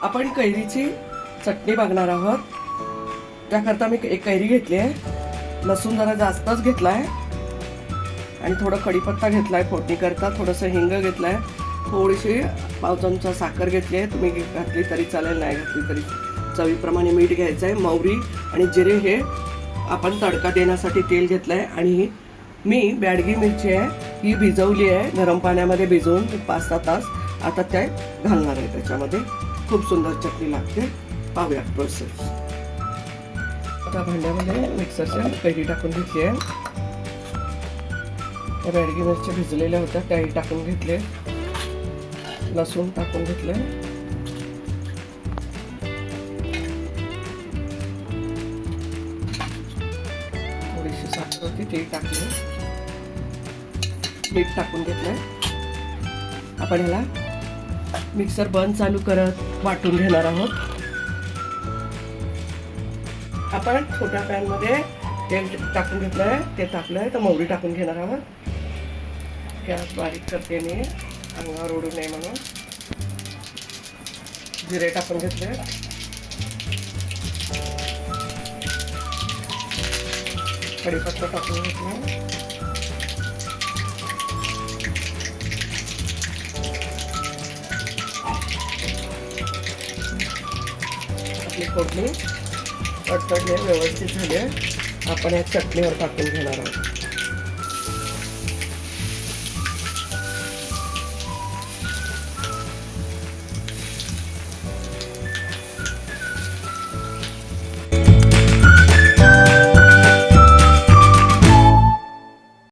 आपण कैरीची चटणी बघणार आहोत. त्याकरता मी एक कैरी घेतली आहे, लसूण जरा जास्तच घेतलाय आणि थोडं कढीपत्ता घेतलाय फोडणी करता, थोडंसं हिंग घेतलाय, थोडीशी पाव चमचा साखर घेतली आहे, तुम्ही घातली तरी चालेल, नाही घातली तरी चवीप्रमाणे मीठ घ्यायचं आहे, मोहरी आणि जिरे हे आपण तडका देण्यासाठी तेल घेतलंय. आणि मी बॅडगी मिरची आहे ही भिजवली आहे गरम पाण्यामध्ये भिजवून 5-6 तास. आता ते घालणार आहे त्याच्यामध्ये. खूप सुंदर चटणी लागते. पाहूया प्रोसेस. आता भांड्यामध्ये मिक्सरच्या कैरी टाकून घेतली आहे. त्या बॅडगी मिरच्या भिजलेल्या होत्या त्याही टाकून घेतले. लसूण टाकून घेतले. थोडीशी साखर होती ती टाकली. मीठ टाकून घेतलंय. आपण ह्याला मिक्सर बंद चालू करत वाटून घेणार आहोत. आपण छोट्या पॅन मध्ये तेल टाकून घेतलंय, ते टाकलंय तर मोहरी टाकून घेणार आहोत. गॅस बारीक करते मी अंगावर उडू नये म्हणून. जिरे टाकून घेतले. कढीपत्ता टाकून घेतला. आपली फोडणी तडतडली व्यवस्थित झाली आहे. आपण या चटणीवर टाकून घेणार आहोत.